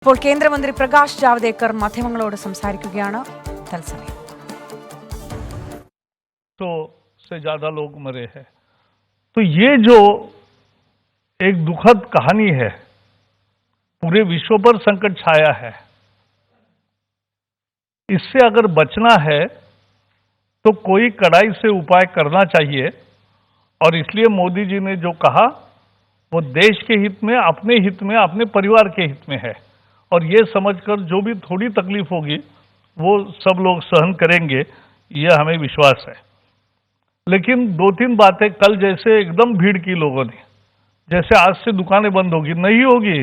ഇപ്പോൾ കേന്ദ്രമന്ത്രി പ്രകാശ് ജാവ്ദേക്കർ മാധ്യമങ്ങളോട് സംസാരിക്കുകയാണ്. തത്സമയം. तो से ज्यादा लोग मरे हैं। तो ये जो एक दुखद कहानी है, पूरे विश्व पर संकट छाया है। इससे अगर बचना है तो कोई कड़ाई से उपाय करना चाहिए, और इसलिए मोदी जी ने जो कहा वो देश के हित में, अपने हित में, अपने परिवार के हित में है। और ये समझकर जो भी थोड़ी तकलीफ होगी वो सब लोग सहन करेंगे, ये हमें विश्वास है। लेकिन दो तीन बातें कल जैसे एकदम भीड़ की लोगों ने, जैसे आज से दुकानें बंद होगी, नहीं होगी।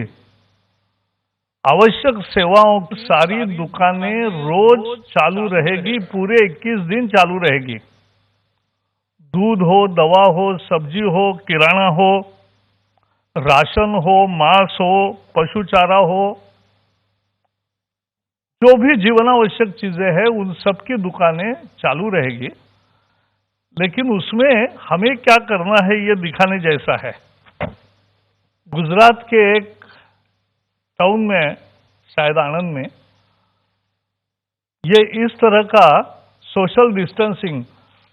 आवश्यक सेवाओं की सारी दुकानें रोज चालू रहेगी, पूरे 21 दिन चालू रहेगी। दूध हो, दवा हो, सब्जी हो, किराना हो, राशन हो, मांस हो, पशु चारा हो, जो भी जीवनावश्यक चीजें हैं उन सब की दुकानें चालू रहेगी। लेकिन उसमें हमें क्या करना है ये दिखाने जैसा है। गुजरात के एक टाउन में, शायद आणंद में, ये इस तरह का सोशल डिस्टेंसिंग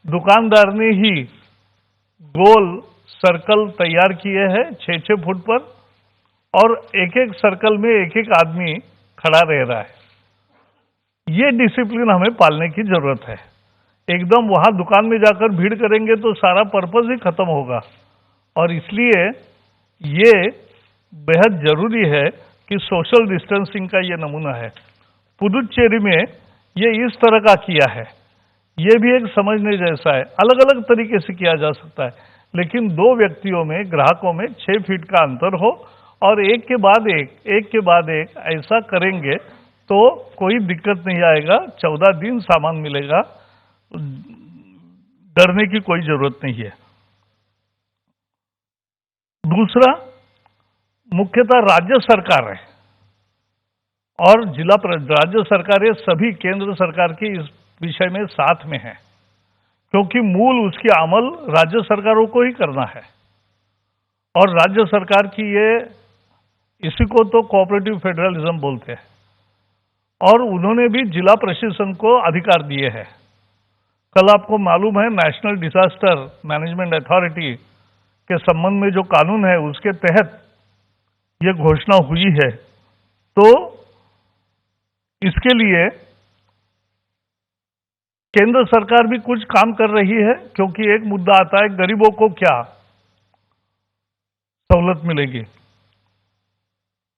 दुकानदार ने ही गोल सर्कल तैयार किए हैं 6-6 फुट पर, और एक एक सर्कल में एक एक आदमी खड़ा रह रहा है। ये डिसिप्लिन हमें पालने की जरूरत है। एकदम वहां दुकान में जाकर भीड़ करेंगे तो सारा पर्पस ही खत्म होगा। और इसलिए ये बेहद जरूरी है कि सोशल डिस्टेंसिंग का ये नमूना है। पुदुचेरी में ये इस तरह का किया है। ये भी एक समझने जैसा है। अलग अलग तरीके से किया जा सकता है, लेकिन दो व्यक्तियों में, ग्राहकों में 6 फीट का अंतर हो और एक के बाद एक ऐसा करेंगे तो कोई दिक्कत नहीं आएगा। 14 दिन सामान मिलेगा, डरने की कोई जरूरत नहीं है। दूसरा, मुख्यतः राज्य सरकार है और राज्य सरकारें सभी केंद्र सरकार की इस विषय में साथ में है, क्योंकि मूल उसकी अमल राज्य सरकारों को ही करना है। और राज्य सरकार की इसी को तो कोऑपरेटिव फेडरलिज्म बोलते हैं। और उन्होंने भी जिला प्रशासन को अधिकार दिए हैं। कल आपको मालूम है नेशनल डिजास्टर मैनेजमेंट अथॉरिटी के संबंध में जो कानून है उसके तहत ये घोषणा हुई है। तो इसके लिए केंद्र सरकार भी कुछ काम कर रही है, क्योंकि एक मुद्दा आता है गरीबों को क्या सहूलत मिलेगी।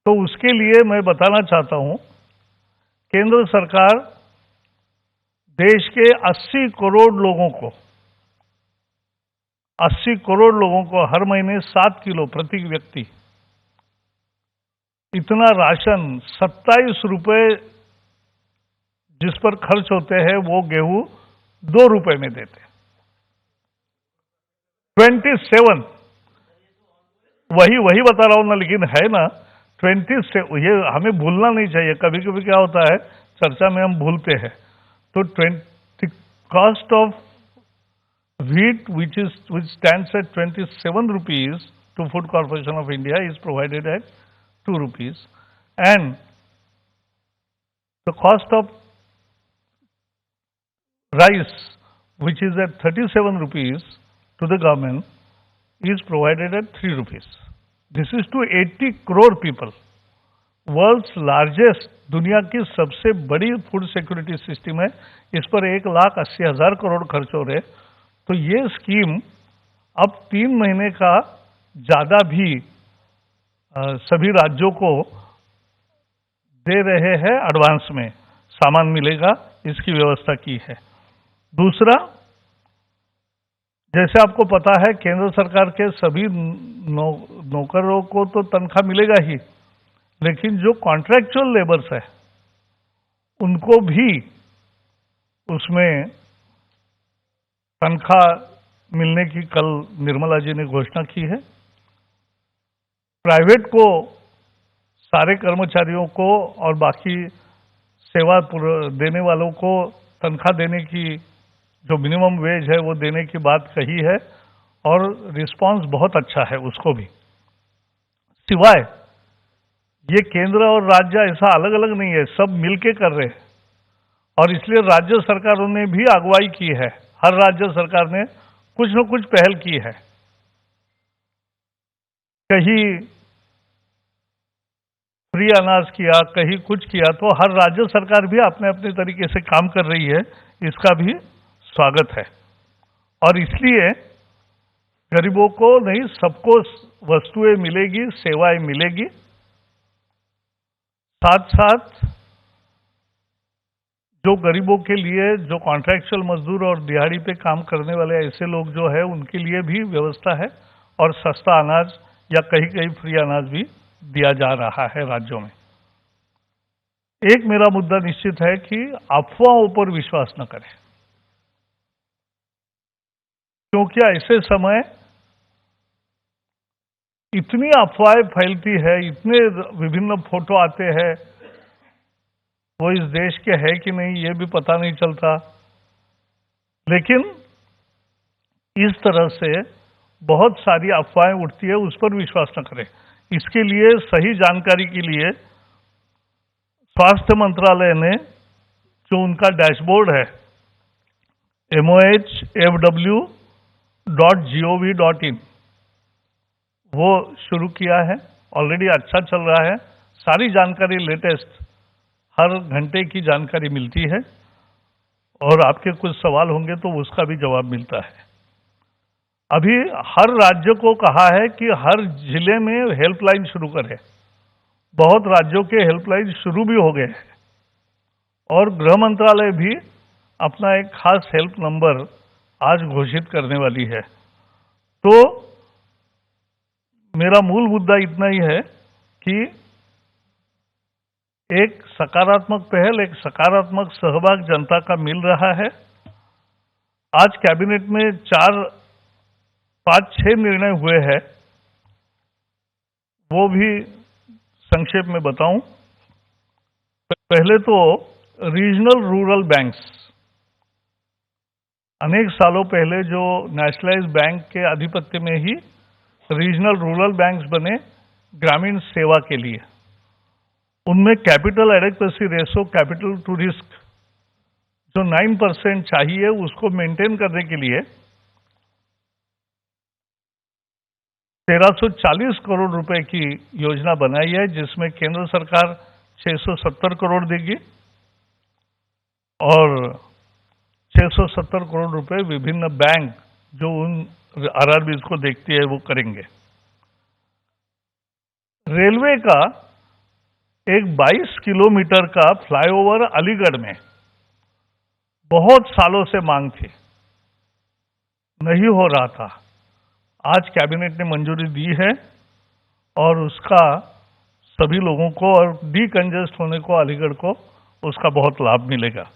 तो उसके लिए मैं बताना चाहता हूं, केंद्र सरकार देश के 80 करोड़ लोगों को हर महीने 7 किलो प्रति व्यक्ति इतना राशन, 27 रुपए जिस पर खर्च होते हैं वो गेहूं 2 रुपए में देते। 27, वही बता रहा हूं ना, लेकिन है ना 27। ये हमें भूलना नहीं चाहिए। कभी कभी क्या होता है, चर्चा में हम भूलते हैं। तो cost of wheat which stands at 27 rupees to Food Corporation of India is provided at 2 rupees, and the cost of rice which is at 37 rupees to the government is provided at 3 rupees. This is to 80 crore people. World's largest, दुनिया की सबसे बड़ी food security system है। इस पर 1,80,000 करोड़ खर्च हो रहे। तो ये स्कीम अब 3 महीने का ज्यादा भी सभी राज्यों को दे रहे हैं। एडवांस में सामान मिलेगा, इसकी व्यवस्था की है। दूसरा, जैसे आपको पता है केंद्र सरकार के सभी नौकरों को तो तनख्वाह मिलेगा ही, लेकिन जो कॉन्ट्रैक्चुअल लेबर्स है उनको भी उसमें तनख्वाह मिलने की कल निर्मला जी ने घोषणा की है। प्राइवेट को, सारे कर्मचारियों को और बाकी सेवा देने वालों को तनख्वाह देने की, जो मिनिमम वेज है वो देने की बात कही है, और रिस्पांस बहुत अच्छा है उसको भी। सिवाय ये केंद्र और राज्य ऐसा अलग अलग नहीं है, सब मिलके कर रहे हैं। और इसलिए राज्य सरकारों ने भी अगुवाई की है, हर राज्य सरकार ने कुछ न कुछ पहल की है। कहीं फ्री अनाज किया, कहीं कुछ किया, तो हर राज्य सरकार भी अपने अपने तरीके से काम कर रही है, इसका भी स्वागत है। और इसलिए गरीबों को नहीं, सबको वस्तुएं मिलेगी, सेवाएं मिलेगी। साथ साथ जो गरीबों के लिए, जो कॉन्ट्रैक्चुअल मजदूर और दिहाड़ी पे काम करने वाले ऐसे लोग जो है, उनके लिए भी व्यवस्था है। और सस्ता अनाज या कहीं कहीं फ्री अनाज भी दिया जा रहा है राज्यों में। एक मेरा मुद्दा निश्चित है कि अफवाहों पर विश्वास न करें, क्योंकि ऐसे समय इतनी अफवाहें फैलती है, इतने विभिन्न फोटो आते हैं, वो इस देश के है कि नहीं ये भी पता नहीं चलता। लेकिन इस तरह से बहुत सारी अफवाहें उठती है, उस पर विश्वास न करें। इसके लिए सही जानकारी के लिए स्वास्थ्य मंत्रालय ने जो उनका डैशबोर्ड है mohfw.gov.in वो शुरू किया है। ऑलरेडी अच्छा चल रहा है, सारी जानकारी लेटेस्ट हर घंटे की जानकारी मिलती है, और आपके कुछ सवाल होंगे तो उसका भी जवाब मिलता है। अभी हर राज्य को कहा है कि हर जिले में हेल्पलाइन शुरू करें। बहुत राज्यों के हेल्पलाइन शुरू भी हो गए हैं, और गृह मंत्रालय भी अपना एक खास हेल्प नंबर आज घोषित करने वाली है। तो मेरा मूल मुद्दा इतना ही है कि एक सकारात्मक पहल, एक सकारात्मक सहभाग जनता का मिल रहा है। आज कैबिनेट में 4-5-6 निर्णय हुए हैं, वो भी संक्षेप में बताऊं। पहले तो रीजनल रूरल बैंक्स, अनेक सालों पहले जो नेशनलाइज्ड बैंक के आधिपत्य में ही रीजनल रूरल बैंक्स बने ग्रामीण सेवा के लिए, उनमें capital adequacy ratio, capital to risk जो 9% चाहिए, उसको मेंटेन करने के लिए 1340 करोड़ रुपए की योजना बनाई है, जिसमें केंद्र सरकार 670 करोड़ देगी और 670 करोड़ रुपए विभिन्न बैंक जो उन आरआरबीज को देखती है वो करेंगे। रेलवे का एक 22 किलोमीटर का फ्लाईओवर अलीगढ़ में बहुत सालों से मांग थी, नहीं हो रहा था। आज कैबिनेट ने मंजूरी दी है और उसका सभी लोगों को, और डीकंजेस्ट होने को अलीगढ़ को, उसका बहुत लाभ मिलेगा।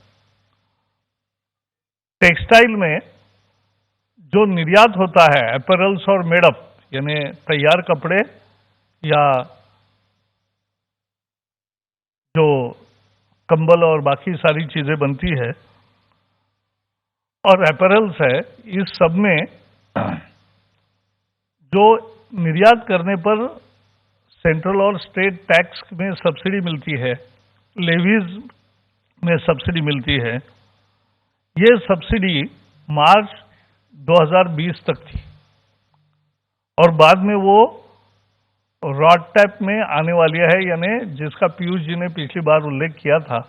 टेक्सटाइल में जो निर्यात होता है, अपैरल्स और मेडअप, यानी तैयार कपड़े या जो कंबल और बाकी सारी चीजें बनती है और अपैरल्स है, इस सब में जो निर्यात करने पर सेंट्रल और स्टेट टैक्स में सब्सिडी मिलती है, लेवीज में सब्सिडी मिलती है, ये सब्सिडी मार्च 2020 तक थी और बाद में वो रॉडटैप में आने वाली है, यानी जिसका पीयूष जी ने पिछली बार उल्लेख किया था,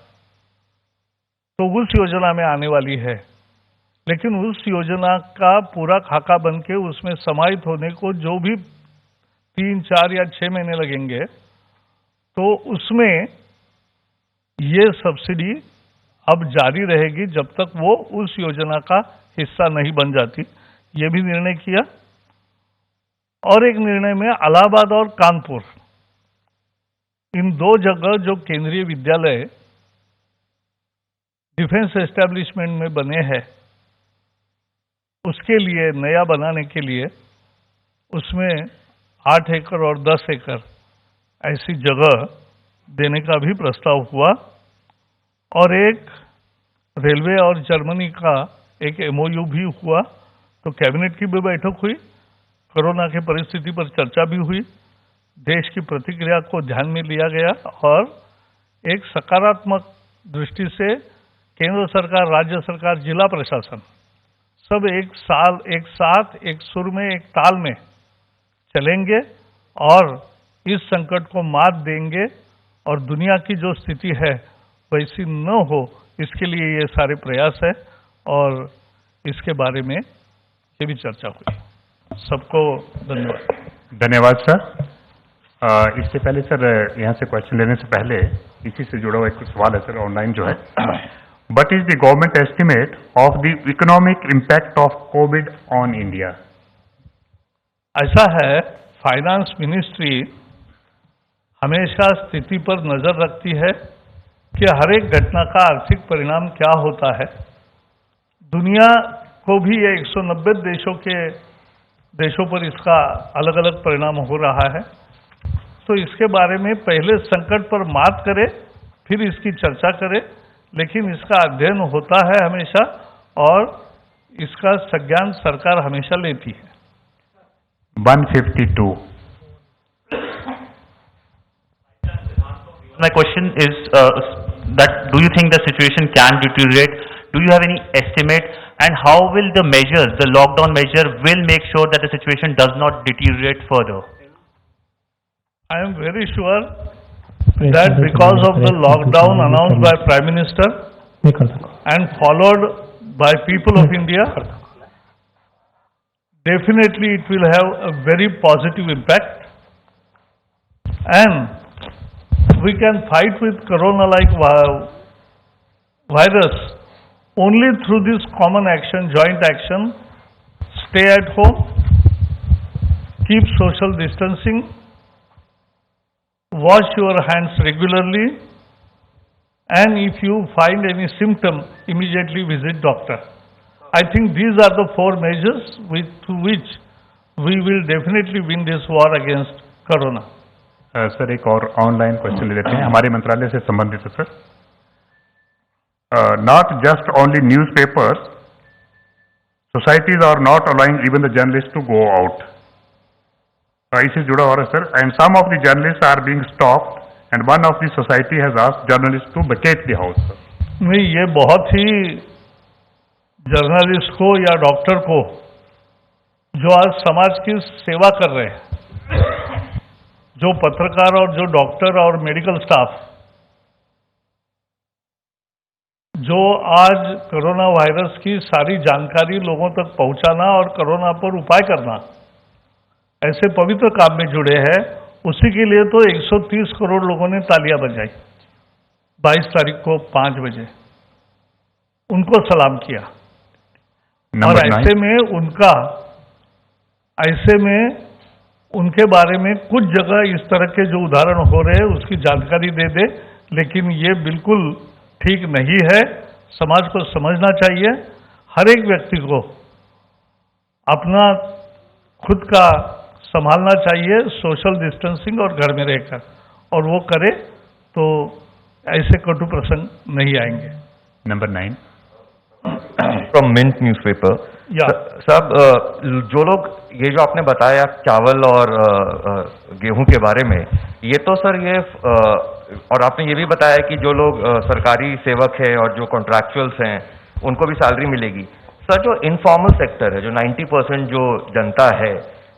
तो उस योजना में आने वाली है। लेकिन उस योजना का पूरा खाका बन के उसमें समाहित होने को जो भी 3, 4 या 6 महीने लगेंगे, तो उसमें ये सब्सिडी अब जारी रहेगी जब तक वो उस योजना का हिस्सा नहीं बन जाती। ये भी निर्णय किया। और एक निर्णय में इलाहाबाद और कानपुर, इन 2 जगह जो केंद्रीय विद्यालय डिफेंस एस्टेब्लिशमेंट में बने हैं, उसके लिए नया बनाने के लिए उसमें 8 एकड़ और 10 एकड़ ऐसी जगह देने का भी प्रस्ताव हुआ। और एक रेलवे और जर्मनी का एक एमओयू भी हुआ। तो कैबिनेट की भी बैठक हुई, कोरोना की परिस्थिति पर चर्चा भी हुई, देश की प्रतिक्रिया को ध्यान में लिया गया और एक सकारात्मक दृष्टि से केंद्र सरकार, राज्य सरकार, जिला प्रशासन सब एक साथ एक सुर में, एक ताल में चलेंगे और इस संकट को मात देंगे और दुनिया की जो स्थिति है वैसी न हो, इसके लिए ये सारे प्रयास है और इसके बारे में ये भी चर्चा हुई। सबको धन्यवाद। धन्यवाद सर। इससे पहले सर, यहाँ से क्वेश्चन लेने से पहले इसी से जुड़ा हुआ एक सवाल है सर, ऑनलाइन जो है, what is the government estimate of the economic impact of Covid on India? ऐसा है, फाइनेंस मिनिस्ट्री हमेशा स्थिति पर नजर रखती है कि हर एक घटना का आर्थिक परिणाम क्या होता है। दुनिया को भी ये 190 देशों पर इसका अलग अलग परिणाम हो रहा है, तो इसके बारे में पहले संकट पर मात करे, फिर इसकी चर्चा करे, लेकिन इसका अध्ययन होता है हमेशा और इसका संज्ञान सरकार हमेशा लेती है। 152. My question is that do you think the situation can deteriorate? Do you have any estimate? And how will the measures, the lockdown measure, will make sure that the situation does not deteriorate further? I am very sure that because of the lockdown announced by Prime Minister and followed by people of India, definitely it will have a very positive impact, and we can fight with corona like virus only through this common action, joint action. Stay at home, keep social distancing, wash your hands regularly, and if you find any symptom, immediately visit doctor. I think these are the 4 measures through which we will definitely win this war against corona. Sir, एक और online question ले लेते हैं, हमारे मंत्रालय से संबंधित है sir. Not just only newspapers, societies are not allowing even the journalists to go out. इससे जुड़ा हो रहा है sir, and some of the journalists are being stopped, and one of the society has asked journalists to vacate the house. नहीं, ये बहुत ही journalist को या डॉक्टर को जो आज समाज की सेवा कर रहे हैं, जो पत्रकार और जो डॉक्टर और मेडिकल स्टाफ जो आज कोरोना वायरस की सारी जानकारी लोगों तक पहुंचाना और कोरोना पर उपाय करना, ऐसे पवित्र काम में जुड़े हैं, उसी के लिए तो 130 करोड़ लोगों ने तालियां बजाई 22 तारीख को 5 बजे, उनको सलाम किया। और ऐसे में उनके बारे में कुछ जगह इस तरह के जो उदाहरण हो रहे हैं उसकी जानकारी दे दे, लेकिन ये बिल्कुल ठीक नहीं है। समाज को समझना चाहिए, हर एक व्यक्ति को अपना खुद का संभालना चाहिए, सोशल डिस्टेंसिंग और घर में रहकर, और वो करे तो ऐसे कटु प्रसंग नहीं आएंगे। Number 9 From Mint newspaper. साहब, जो लोग ये जो आपने बताया चावल और गेहूं के बारे में, ये तो सर ये और आपने ये भी बताया कि जो लोग सरकारी सेवक हैं और जो कॉन्ट्रैक्चुअल्स हैं उनको भी सैलरी मिलेगी। सर, जो इनफॉर्मल सेक्टर है, जो 90% जो जनता है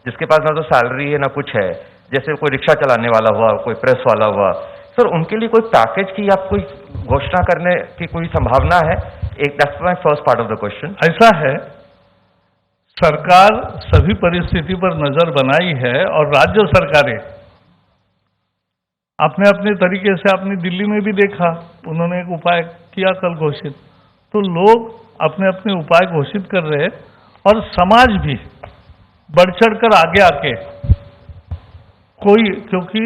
जिसके पास ना तो सैलरी है ना कुछ है, जैसे कोई रिक्शा चलाने वाला हुआ, कोई प्रेस वाला हुआ, सर उनके लिए कोई पैकेज की आप कोई घोषणा करने की कोई संभावना है? That's my first part of the question. ऐसा है, सरकार सभी परिस्थिति पर नजर बनाई है और राज्य सरकारें अपने अपने तरीके से, आपने दिल्ली में भी देखा, उन्होंने एक उपाय किया कल घोषित, तो लोग अपने अपने उपाय घोषित कर रहे हैं और समाज भी बढ़ चढ़कर आगे आके कोई, क्योंकि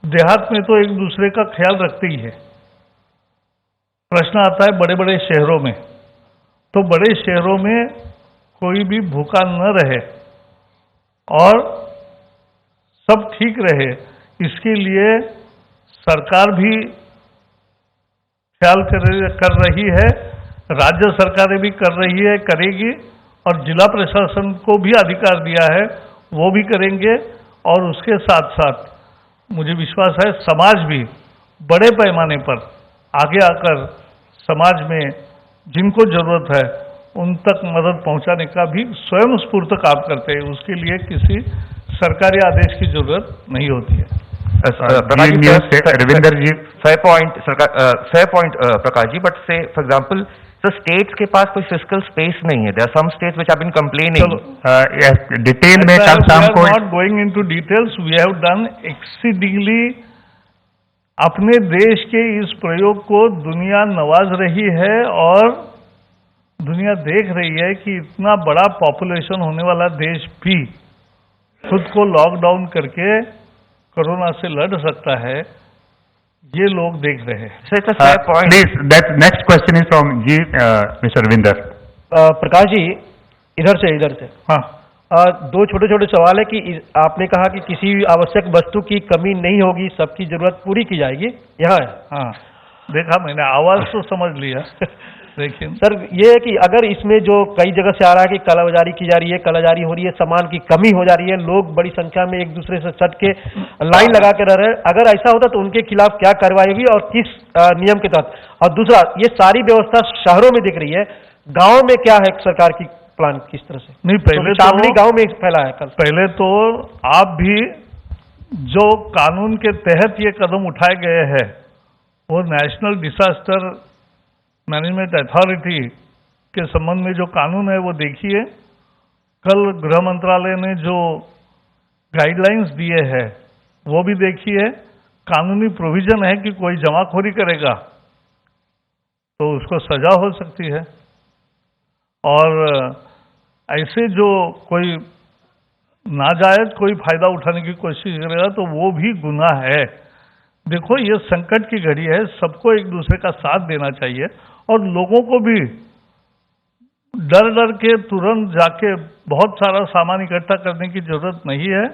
देहात में तो एक दूसरे का ख्याल रखते ही है। प्रश्न आता है बड़े बड़े शहरों में, तो बड़े शहरों में कोई भी भूखा न रहे और सब ठीक रहे, इसके लिए सरकार भी ख्याल कर रही है, राज्य सरकारें भी कर रही है, करेगी, और जिला प्रशासन को भी अधिकार दिया है, वो भी करेंगे। और उसके साथ साथ मुझे विश्वास है समाज भी बड़े पैमाने पर आगे आकर समाज में जिनको जरूरत है उन तक मदद पहुंचाने का भी स्वयं स्फूर्त काम करते हैं। उसके लिए किसी सरकारी आदेश की जरूरत नहीं होती है। न्यूज़ से रविंदर जी, fair point, Prakash ji, but say, for example, so states के पास कोई fiscal space नहीं है. There are some states which have been complaining. Detail में कल शाम को not going into details, we have done exceedingly. अपने देश के इस प्रयोग को दुनिया नवाज रही है और दुनिया देख रही है कि इतना बड़ा पॉपुलेशन होने वाला देश भी खुद को लॉकडाउन करके कोरोना से लड़ सकता है, ये लोग देख रहे हैं। So it's a fair point. Please, that next question is from ji mister Ravinder. Prakash ji, इधर से हाँ, दो छोटे छोटे सवाल है कि आपने कहा कि किसी भी आवश्यक वस्तु की कमी नहीं होगी, सबकी जरूरत पूरी की जाएगी, यहाँ है। हाँ, देखा मैंने, आवाज तो समझ लिया लेकिन सर ये है कि अगर इसमें जो कई जगह से आ रहा है कि कालाबाजारी की जा रही है, कालाबाजारी हो रही है, सामान की कमी हो जा रही है, लोग बड़ी संख्या में एक दूसरे से सट के लाइन लगा के रह रहे हैं, अगर ऐसा होता तो उनके खिलाफ क्या कार्रवाई होगी और किस नियम के तहत? और दूसरा, ये सारी व्यवस्था शहरों में दिख रही है, गाँव में क्या है सरकार की प्लान, किस तरह से? नहीं, पहले शामली गाँव में फैला है कल। पहले तो आप भी जो कानून के तहत ये कदम उठाए गए हैं वो नेशनल डिजास्टर मैनेजमेंट अथॉरिटी के संबंध में जो कानून है वो देखिए। कल गृह मंत्रालय ने जो गाइडलाइंस दिए हैं वो भी देखिए। कानूनी प्रोविजन है कि कोई जमाखोरी करेगा तो उसको सजा हो सकती है, और ऐसे जो कोई नाजायज कोई फायदा उठाने की कोशिश करेगा तो वो भी गुनाह है। देखो, ये संकट की घड़ी है, सबको एक दूसरे का साथ देना चाहिए और लोगों को भी डर डर के तुरंत जाके बहुत सारा सामान इकट्ठा करने की जरूरत नहीं है।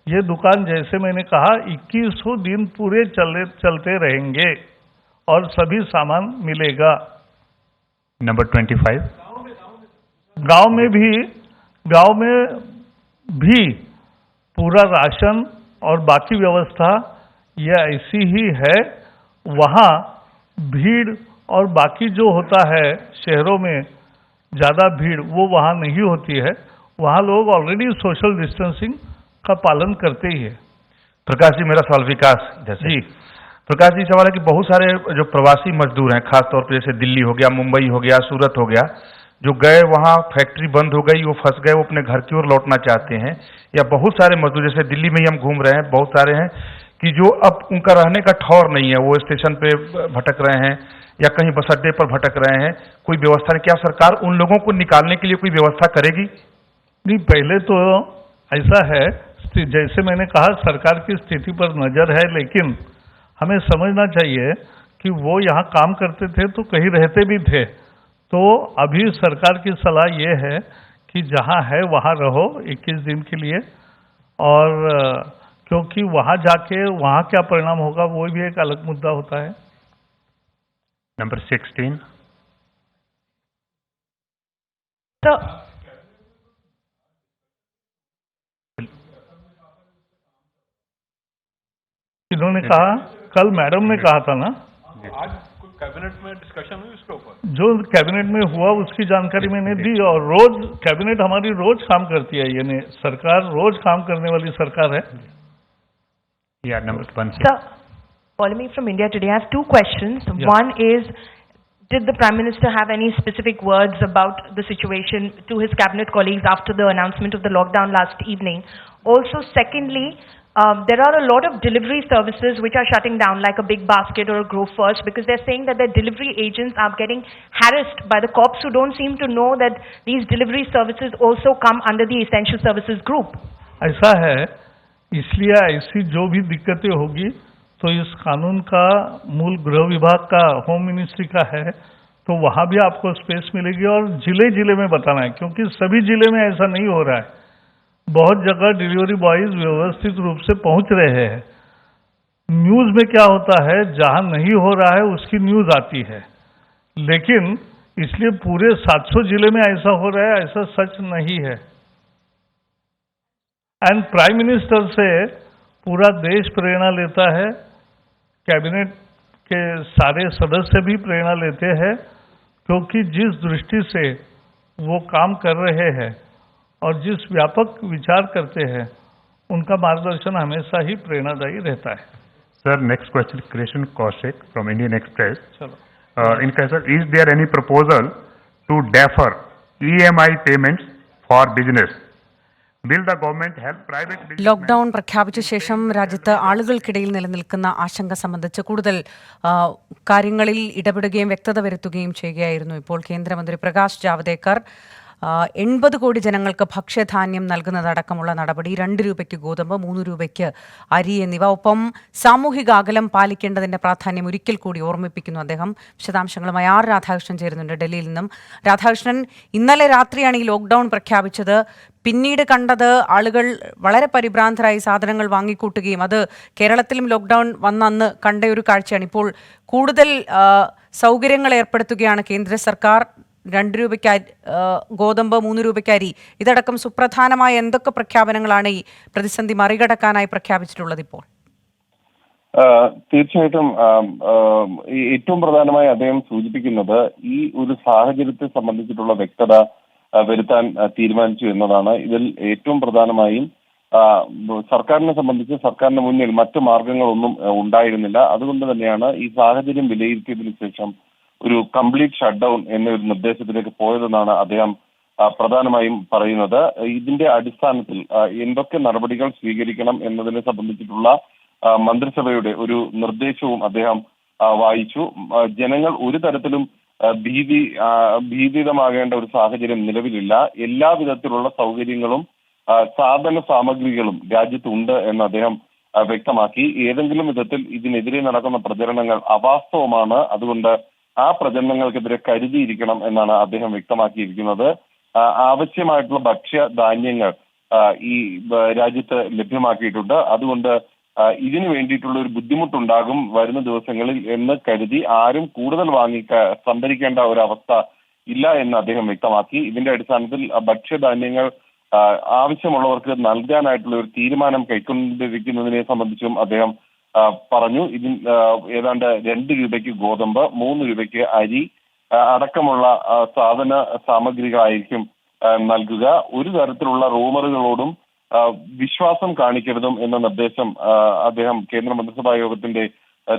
ये दुकान, जैसे मैंने कहा, 2100 दिन पूरे चलते रहेंगे और सभी सामान मिलेगा। नंबर 25, गांव में भी पूरा राशन और बाकी व्यवस्था ये ऐसी ही है। वहाँ भीड़ और बाकी जो होता है शहरों में ज़्यादा भीड़, वो वहाँ नहीं होती है। वहाँ लोग ऑलरेडी सोशल डिस्टेंसिंग का पालन करते ही है। प्रकाश जी, मेरा सवाल विकास जैसे जी, प्रकाश जी, सवाल है कि बहुत सारे जो प्रवासी मजदूर हैं, खासतौर पर जैसे दिल्ली हो गया, मुंबई हो गया, सूरत हो गया, जो गए वहाँ फैक्ट्री बंद हो गई, वो फंस गए, वो अपने घर की ओर लौटना चाहते हैं, या बहुत सारे मजदूर जैसे दिल्ली में ही हम घूम रहे हैं, बहुत सारे हैं कि जो अब उनका रहने का ठौर नहीं है, वो स्टेशन पे भटक रहे हैं या कहीं बस अड्डे पर भटक रहे हैं। कोई व्यवस्था नहीं, क्या सरकार उन लोगों को निकालने के लिए कोई व्यवस्था करेगी? नहीं, पहले तो ऐसा है, जैसे मैंने कहा, सरकार की स्थिति पर नजर है, लेकिन हमें समझना चाहिए कि वो यहाँ काम करते थे तो कहीं रहते भी थे। तो अभी सरकार की सलाह ये है कि जहाँ है वहाँ रहो 21 दिन के लिए, और क्योंकि वहाँ जाके वहाँ क्या परिणाम होगा वो भी एक अलग मुद्दा होता है। नंबर 16, तो इन्होंने कहा, कल मैडम ने कहा था ना, आज कोई कैबिनेट में डिस्कशन हुई उसके ऊपर? जो कैबिनेट में हुआ उसकी जानकारी मैंने दी, और रोज कैबिनेट हमारी रोज काम करती है, यानी सरकार रोज काम करने वाली सरकार है। या number 1, Sir, calling me from India today, I have two questions. Yeah. One is, did the Prime Minister have any specific words about the situation to his cabinet colleagues after the announcement of the lockdown last evening? Also, secondly, there are a lot of delivery services which are shutting down, like a Big Basket or a Grow First, because they're saying that the delivery agents are getting harassed by the cops who don't seem to know that these delivery services also come under the essential services group. ऐसा है, इसलिए ऐसी जो भी दिक्कतें होगी तो इस कानून का मूल गृह विभाग का, होम मिनिस्ट्री का है, तो वहाँ भी आपको स्पेस मिलेगी, और जिले जिले में बताना है, क्योंकि सभी जिले में ऐसा नहीं हो रहा है। बहुत जगह डिलीवरी बॉयज व्यवस्थित रूप से पहुंच रहे हैं। न्यूज़ में क्या होता है, जहां नहीं हो रहा है उसकी न्यूज़ आती है, लेकिन इसलिए पूरे 700 जिले में ऐसा हो रहा है, ऐसा सच नहीं है। एंड प्राइम मिनिस्टर से पूरा देश प्रेरणा लेता है, कैबिनेट के सारे सदस्य भी प्रेरणा लेते हैं, क्योंकि जिस दृष्टि से वो काम कर रहे हैं और जिस व्यापक विचार करते हैं उनका मार्गदर्शन हमेशा ही प्रेरणादायी रहता है। Sir, next question, Krishan Kaushik from Indian Express. चलो, इनका sir, is there any proposal to defer EMI payments for business? Will the government help private business? Lockdown പ്രഖ്യാപിച്ച ശേഷം രാജ്യത്ത് ആളുകൾക്കിടയിൽ നിലനിൽക്കുന്ന ആശങ്ക സംബന്ധിച്ച് കൂടുതൽ കാര്യങ്ങളിൽ ഇടപെടുകയും വ്യക്തത വരുത്തുകയും ചെയ്യുകയായിരുന്നു ഇപ്പോൾ കേന്ദ്രമന്ത്രി പ്രകാശ് ജാവ്ദേക്കർ. 80 കോടി ജനങ്ങൾക്ക് ഭക്ഷ്യധാന്യം നൽകുന്നതടക്കമുള്ള നടപടി, 2 രൂപയ്ക്ക് ഗോതമ്പ്, 3 രൂപയ്ക്ക് അരി എന്നിവ. ഒപ്പം സാമൂഹിക അകലം പാലിക്കേണ്ടതിന്റെ പ്രാധാന്യം ഒരിക്കൽ കൂടി ഓർമ്മിപ്പിക്കുന്നു അദ്ദേഹം. വിശദാംശങ്ങളുമായി ആർ രാധാകൃഷ്ണൻ ചേരുന്നുണ്ട് ഡൽഹിയിൽ നിന്നും. രാധാകൃഷ്ണൻ, ഇന്നലെ രാത്രിയാണ് ഈ ലോക്ക്ഡൌൺ പ്രഖ്യാപിച്ചത്. പിന്നീട് കണ്ടത് ആളുകൾ വളരെ പരിഭ്രാന്തരായി സാധനങ്ങൾ വാങ്ങിക്കൂട്ടുകയും അത് കേരളത്തിലും ലോക്ക്ഡൌൺ വന്ന അന്ന് കണ്ട ഒരു കാഴ്ചയാണ്. ഇപ്പോൾ കൂടുതൽ സൗകര്യങ്ങൾ ഏർപ്പെടുത്തുകയാണ് കേന്ദ്ര സർക്കാർ. 2 രൂപയ്ക്ക് ഗോതമ്പ്, 3 രൂപയ്ക്ക് അരി, ഇതടക്കം സുപ്രധാനമായ എന്തൊക്കെ പ്രഖ്യാപനങ്ങളാണ് ഈ പ്രതിസന്ധി മറികടക്കാനായി പ്രഖ്യാപിച്ചിട്ടുള്ളത് ഇപ്പോൾ? തീർച്ചയായിട്ടും ഏറ്റവും പ്രധാനമായി അദ്ദേഹം സൂചിപ്പിക്കുന്നത് ഈ ഒരു സാഹചര്യത്തെ സംബന്ധിച്ചിട്ടുള്ള വ്യക്തത വരുത്താൻ തീരുമാനിച്ചു എന്നതാണ്. ഇതിൽ ഏറ്റവും പ്രധാനമായും സർക്കാരിനെ സംബന്ധിച്ച് സർക്കാരിന് മുന്നിൽ മറ്റു മാർഗങ്ങളൊന്നും ഉണ്ടായിരുന്നില്ല. അതുകൊണ്ട് തന്നെയാണ് ഈ സാഹചര്യം വിലയിരുത്തിയതിനു ശേഷം ഒരു കംപ്ലീറ്റ് ഷട്ട് ഡൗൺ എന്ന ഒരു നിർദ്ദേശത്തിലേക്ക് പോയതെന്നാണ് അദ്ദേഹം പ്രധാനമായും പറയുന്നത്. ഇതിന്റെ അടിസ്ഥാനത്തിൽ എന്തൊക്കെ നടപടികൾ സ്വീകരിക്കണം എന്നതിനെ സംബന്ധിച്ചിട്ടുള്ള മന്ത്രിസഭയുടെ ഒരു നിർദ്ദേശവും അദ്ദേഹം വായിച്ചു. ജനങ്ങൾ ഒരു തരത്തിലും ഭീതിതമാകേണ്ട ഒരു സാഹചര്യം നിലവിലില്ല. എല്ലാ വിധത്തിലുള്ള സൗകര്യങ്ങളും സാധന സാമഗ്രികളും രാജ്യത്തുണ്ട് എന്ന് അദ്ദേഹം വ്യക്തമാക്കി. ഏതെങ്കിലും വിധത്തിൽ ഇതിനെതിരെ നടക്കുന്ന പ്രചരണങ്ങൾ അവാസ്തവമാണ്. അതുകൊണ്ട് ആ പ്രചരണങ്ങൾക്കെതിരെ കരുതിയിരിക്കണം എന്നാണ് അദ്ദേഹം വ്യക്തമാക്കിയിരിക്കുന്നത്. ആവശ്യമായിട്ടുള്ള ഭക്ഷ്യധാന്യങ്ങൾ ഈ രാജ്യത്ത് ലഭ്യമാക്കിയിട്ടുണ്ട്. അതുകൊണ്ട് ഇതിനു വേണ്ടിയിട്ടുള്ള ഒരു ബുദ്ധിമുട്ടുണ്ടാകും വരുന്ന ദിവസങ്ങളിൽ എന്ന് കരുതി ആരും കൂടുതൽ സംഭരിക്കേണ്ട ഒരു അവസ്ഥ ഇല്ല എന്ന് അദ്ദേഹം വ്യക്തമാക്കി. ഇതിന്റെ അടിസ്ഥാനത്തിൽ ഭക്ഷ്യധാന്യങ്ങൾ ആവശ്യമുള്ളവർക്ക് നൽകാനായിട്ടുള്ള ഒരു തീരുമാനം കൈക്കൊണ്ടിരിക്കുന്നതിനെ സംബന്ധിച്ചും അദ്ദേഹം പറഞ്ഞു. ഇതിൽ ഏതാണ്ട് 2 രൂപയ്ക്ക് ഗോതമ്പ്, 3 രൂപയ്ക്ക് അരി അടക്കമുള്ള സാധന സാമഗ്രികളായിരിക്കും നൽകുക. ഒരു തരത്തിലുള്ള റൂമറുകളോടും വിശ്വാസം കാണിക്കരുതും എന്ന നിർദ്ദേശം അദ്ദേഹം കേന്ദ്ര മന്ത്രിസഭാ യോഗത്തിന്റെ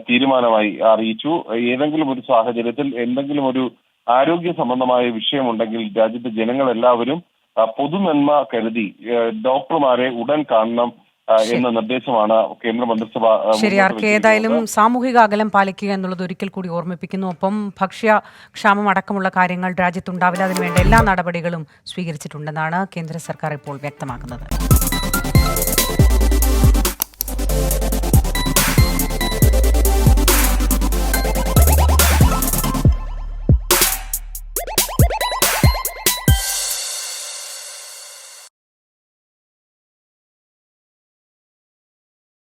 തീരുമാനമായി അറിയിച്ചു. ഏതെങ്കിലും ഒരു സാഹചര്യത്തിൽ എന്തെങ്കിലും ഒരു ആരോഗ്യ സംബന്ധമായ വിഷയമുണ്ടെങ്കിൽ രാജ്യത്തെ ജനങ്ങളെല്ലാവരും പൊതുനന്മ കരുതി ഡോക്ടർമാരെ ഉടൻ കാണണം എന്ന നിർദ്ദേശമാണ് കേന്ദ്ര മന്ത്രിസഭ. ശരി, ആർക്ക് ഏതായാലും സാമൂഹിക അകലം പാലിക്കുക എന്നുള്ളത് ഒരിക്കൽ കൂടി ഓർമ്മിപ്പിക്കുന്നു. ഒപ്പം ഭക്ഷ്യക്ഷാമം അടക്കമുള്ള കാര്യങ്ങൾ രാജ്യത്തുണ്ടാവില്ല. അതിനുവേണ്ട എല്ലാ നടപടികളും സ്വീകരിച്ചിട്ടുണ്ടെന്നാണ് കേന്ദ്ര സർക്കാർ ഇപ്പോൾ വ്യക്തമാക്കുന്നത്.